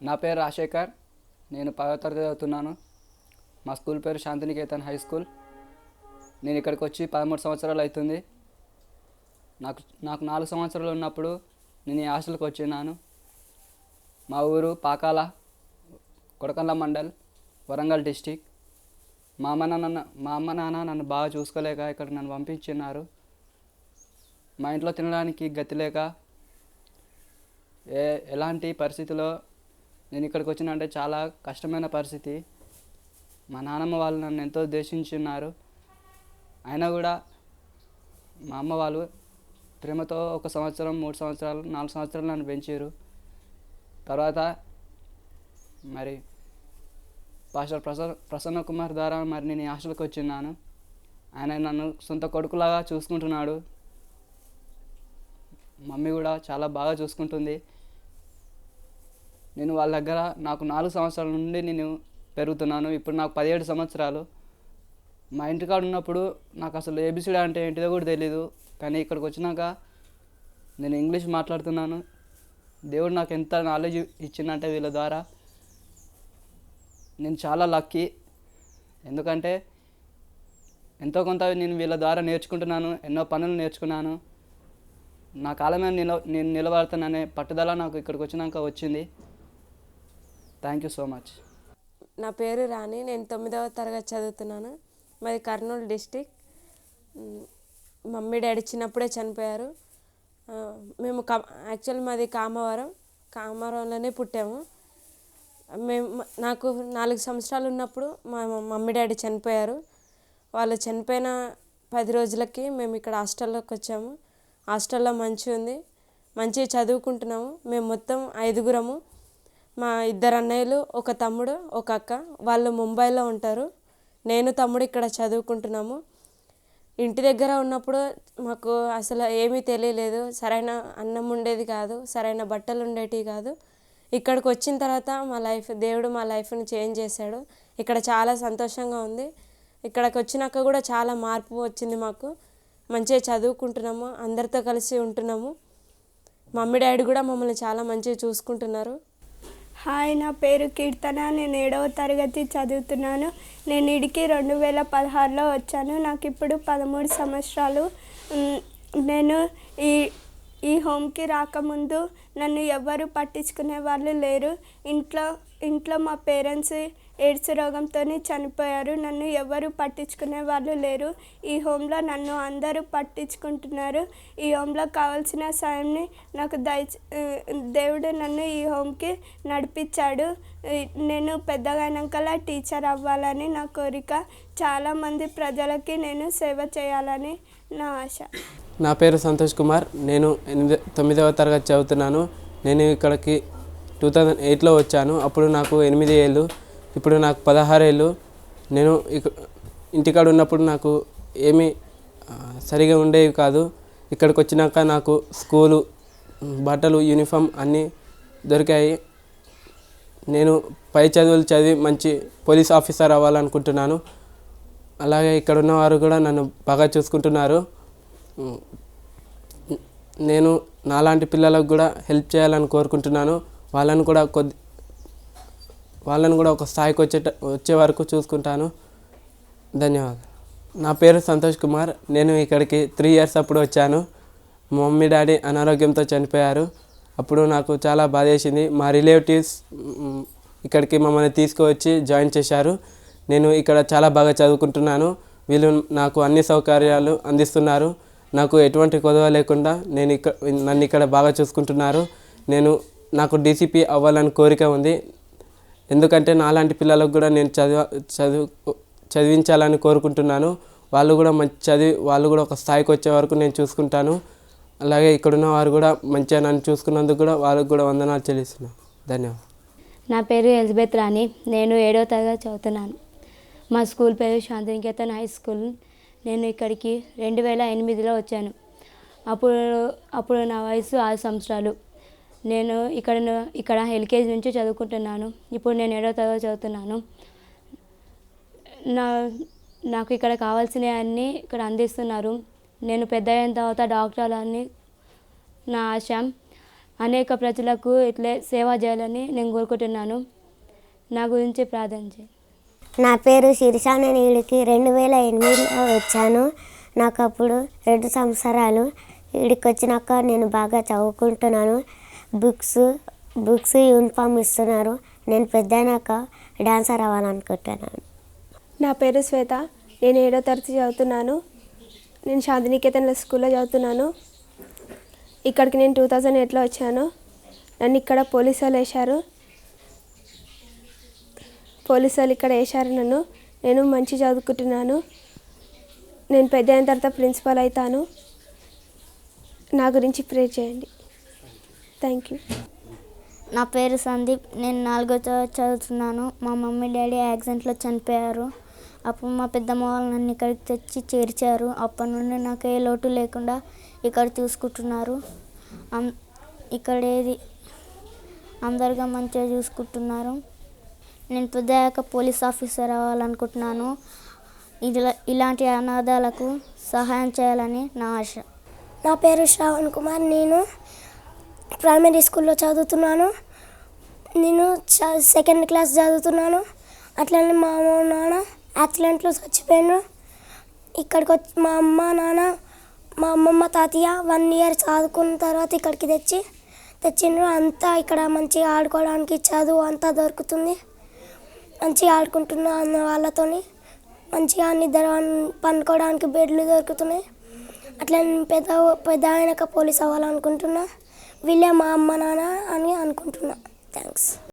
నా పేరు రాజశేఖర్. నేను 10వ తరగతి చదువుతున్నాను. మా స్కూల్ పేరు శాంతినికేతన్ హై స్కూల్. నేను ఇక్కడికి వచ్చి 13 సంవత్సరాలు అవుతుంది. నాకు నాకు 4 సంవత్సరాలు ఉన్నప్పుడు నేను ఈ హాస్టల్కి వచ్చినాను. మా ఊరు పాకాల, కొడకండ్ల మండల్, వరంగల్ డిస్టిక్. మా అమ్మ నాన్న నన్ను బాగా చూసుకోలేక ఇక్కడ నన్ను పంపించినారు. మా ఇంట్లో తినడానికి గతి లేక ఎలాంటి పరిస్థితిలో నేను ఇక్కడికి వచ్చిన అంటే చాలా కష్టమైన పరిస్థితి. మా నాన్నమ్మ వాళ్ళు నన్ను ఎంతో ద్వేషించున్నారు. అయినా కూడా మా అమ్మ వాళ్ళు ప్రేమతో 1 సంవత్సరం, 3 సంవత్సరాలు, 4 సంవత్సరాలు నన్ను పెంచారు. తర్వాత మరి పాస్టర్ ప్రసన్న కుమార్ ద్వారా మరి నేను ఈ హాస్టల్కి వచ్చిన్నాను. ఆయన నన్ను సొంత కొడుకులాగా చూసుకుంటున్నాడు. మమ్మీ కూడా చాలా బాగా చూసుకుంటుంది. నేను వాళ్ళ దగ్గర నాకు 4 సంవత్సరాల నుండి నేను పెరుగుతున్నాను. ఇప్పుడు నాకు 17 సంవత్సరాలు. మా ఇంటికాడ ఉన్నప్పుడు నాకు అసలు ఏబిసిడి అంటే ఏంటిదో కూడా తెలీదు. కానీ ఇక్కడికి వచ్చినాక నేను ఇంగ్లీష్ మాట్లాడుతున్నాను. దేవుడు నాకు ఎంత నాలెడ్జ్ ఇచ్చిందంటే వీళ్ళ ద్వారా నేను చాలా లక్కీ. ఎందుకంటే ఎంతో కొంత నేను వీళ్ళ ద్వారా నేర్చుకుంటున్నాను. ఎన్నో పనులు నేర్చుకున్నాను. నా కాలం మీద నేను నిలబడతాననే పట్టుదల నాకు ఇక్కడికి వచ్చినాక వచ్చింది. Thank you so much. నా పేరు రాణి. నేను 9వ తరగతి చదువుతున్నాను. మాది కర్నూలు డిస్టిక్. మమ్మీ డాడీ చిన్నప్పుడే చనిపోయారు. మేము యాక్చువల్ మాది కామవరంలోనే పుట్టాము. నాకు 4 సంవత్సరాలు ఉన్నప్పుడు మా మమ్మీ డాడీ చనిపోయారు. వాళ్ళు చనిపోయిన 10 రోజులకి మేము ఇక్కడ హాస్టల్లోకి వచ్చాము. హాస్టల్లో మంచిగా ఉంది, మంచిగా చదువుకుంటున్నాము. మేము మొత్తం 5గురము. మా 2 అన్నయ్యలు, ఒక తమ్ముడు, ఒక అక్క. వాళ్ళు ముంబైలో ఉంటారు. నేను తమ్ముడు ఇక్కడ చదువుకుంటున్నాము. ఇంటి దగ్గర ఉన్నప్పుడు మాకు అసలు ఏమీ తెలియలేదు. సరైన అన్నం ఉండేది కాదు, సరైన బట్టలు ఉండేటివి కాదు. ఇక్కడికి వచ్చిన తర్వాత దేవుడు మా లైఫ్ని చేంజ్ చేశాడు. ఇక్కడ చాలా సంతోషంగా ఉంది. ఇక్కడికి వచ్చినాక కూడా చాలా మార్పు వచ్చింది మాకు. మంచిగా చదువుకుంటున్నాము, అందరితో కలిసి ఉంటున్నాము. మమ్మీ డాడీ కూడా మమ్మల్ని చాలా మంచిగా చూసుకుంటున్నారు. హాయ్, నా పేరు కీర్తన. నేను 7వ తరగతి చదువుతున్నాను. నేను ఇడికి 2016లో వచ్చాను. నాకు ఇప్పుడు 13 సంవత్సరాలు. నేను ఈ హోమ్కి రాకముందు నన్ను ఎవ్వరు పట్టించుకునే వాళ్ళు లేరు. ఇంట్లో మా పేరెంట్స్ ఎయిడ్స్ రోగంతో చనిపోయారు. నన్ను ఎవరు పట్టించుకునే వాళ్ళు లేరు. ఈ హోమ్లో నన్ను అందరూ పట్టించుకుంటున్నారు. ఈ హోమ్లో కావాల్సిన సాయంని నాకు దేవుడు నన్ను ఈ హోమ్కి నడిపించాడు. నేను పెద్దగా అయినాకలా టీచర్ అవ్వాలని నా కోరిక. చాలామంది ప్రజలకి నేను సేవ చేయాలని నా ఆశ. నా పేరు సంతోష్ కుమార్. నేను 9వ తరగతి చదువుతున్నాను. నేను ఇక్కడికి 2008లో వచ్చాను. అప్పుడు నాకు 8 ఏళ్ళు, ఇప్పుడు నాకు 16 ఏళ్ళు. నేను ఇంటికాడ ఉన్నప్పుడు నాకు ఏమీ సరిగా ఉండేవి కాదు. ఇక్కడికి వచ్చినాక నాకు స్కూలు, బట్టలు, యూనిఫామ్ అన్నీ దొరికాయి. నేను పై చదువులు చదివి మంచి పోలీస్ ఆఫీసర్ అవ్వాలనుకుంటున్నాను. అలాగే ఇక్కడ ఉన్నవారు కూడా నన్ను బాగా చూసుకుంటున్నారు. నేను నాలాంటి పిల్లలకు కూడా హెల్ప్ చేయాలని కోరుకుంటున్నాను. వాళ్ళను కూడా ఒక స్థాయికి వచ్చే వరకు చూసుకుంటాను. ధన్యవాదాలు. నా పేరు సంతోష్ కుమార్. నేను ఇక్కడికి 3 ఇయర్స్ అప్పుడు వచ్చాను. మా మమ్మీ డాడీ అనారోగ్యంతో చనిపోయారు. అప్పుడు నాకు చాలా బాధేసింది. మా రిలేటివ్స్ ఇక్కడికి మమ్మల్ని తీసుకువచ్చి జాయిన్ చేశారు. నేను ఇక్కడ చాలా బాగా చదువుకుంటున్నాను. వీళ్ళు నాకు అన్ని సౌకర్యాలు అందిస్తున్నారు. నాకు ఎటువంటి కొదవ లేకుండా నన్ను ఇక్కడ బాగా చూసుకుంటున్నారు. నాకు డీసీపీ అవ్వాలని కోరిక ఉంది. ఎందుకంటే నాలాంటి పిల్లలకు కూడా నేను చదివించాలని కోరుకుంటున్నాను. వాళ్ళు కూడా మంచి చదివి వాళ్ళు కూడా ఒక స్థాయికి వచ్చే వరకు నేను చూసుకుంటాను. అలాగే ఇక్కడున్న వారు కూడా మంచిగా నన్ను చూసుకున్నందుకు కూడా వాళ్ళకు కూడా వందనాలు చెల్లిస్తున్నాను. ధన్యవాదాలు. నా పేరు ఎలిజబెత్ రాణి. నేను 7వ తరగతి చదువుతున్నాను. మా స్కూల్ పేరు శాంతినికేతన్ హై స్కూల్. నేను ఇక్కడికి 2008లో వచ్చాను. అప్పుడు నా వయసు 6 సంవత్సరాలు. నేను ఇక్కడ ఎల్కేజీ నుంచి చదువుకుంటున్నాను. ఇప్పుడు నేను 7వ తరగతి చదువుతున్నాను. నాకు ఇక్కడ కావాల్సినవన్నీ ఇక్కడ అందిస్తున్నారు. నేను పెద్ద అయిన తర్వాత డాక్టర్ అని నా ఆశ. అనేక ప్రజలకు ఇట్లే సేవ చేయాలని నేను కోరుకుంటున్నాను. నా గురించి ప్రార్థన చేయండి. నా పేరు శిరీష. నేను వీడికి 2008లో వచ్చాను. నాకు అప్పుడు 2 సంవత్సరాలు. వీడికి వచ్చినాక నేను బాగా చదువుకుంటున్నాను. బుక్స్ యూనిఫామ్ ఇస్తున్నారు. నేను పెద్దయినాక డాన్సర్ అవ్వాలనుకుంటున్నాను. నా పేరు శ్వేత. నేను 7వ తరగతి చదువుతున్నాను. నేను శాంతినికేతన్ స్కూల్లో చదువుతున్నాను. ఇక్కడికి నేను 2008లో వచ్చాను. నన్ను ఇక్కడ పోలీసు వాళ్ళు వేశారు. పోలీసు వాళ్ళు ఇక్కడ వేశారు నన్ను. నేను మంచి చదువుకుంటున్నాను. నేను పెద్ద అయిన తర్వాత ప్రిన్సిపల్ అవుతాను. నా గురించి ప్రే చేయండి. Thank you. నా పేరు సందీప్. నేను 4వ తరగతి చదువుతున్నాను. మా మమ్మీ డాడీ యాక్సిడెంట్లో చనిపోయారు. అప్పుడు మా పెద్దమ్మ వాళ్ళు నన్ను ఇక్కడికి తెచ్చి చేర్చారు. అప్పటి నుండి నాకు ఏ లోటు లేకుండా ఇక్కడ చూసుకుంటున్నారు. ఇక్కడ అందరిగా మంచిగా చూసుకుంటున్నారు. నేను పెద్దయ్యాక పోలీస్ ఆఫీసర్ అవ్వాలనుకుంటున్నాను. ఇలాంటి అనాథాలకు సహాయం చేయాలని నా ఆశ. నా పేరు శ్రావణ్ కుమార్. నేను ప్రైమరీ స్కూల్లో చదువుతున్నాను. నేను 2nd క్లాస్ చదువుతున్నాను. అట్లనే మా అమ్మ నాన్న యాక్సిడెంట్లో చచ్చిపోయాను. ఇక్కడికి వచ్చి మా అమ్మ నాన్న మా అమ్మమ్మ తాతయ్య 1 ఇయర్ చదువుకున్న తర్వాత ఇక్కడికి తెచ్చిండ్రు. అంతా ఇక్కడ మంచిగా ఆడుకోవడానికి చదువు అంతా దొరుకుతుంది. మంచిగా ఆడుకుంటున్నా అన్న వాళ్ళతోని. మంచిగా నిద్ర పండుకోవడానికి బెడ్లు దొరుకుతున్నాయి. అట్లా నేను పెద్ద అయినాక పోలీస్ అవ్వాలనుకుంటున్నా. వీళ్ళే మా అమ్మ నాన్న అని అనుకుంటున్నా. థ్యాంక్స్.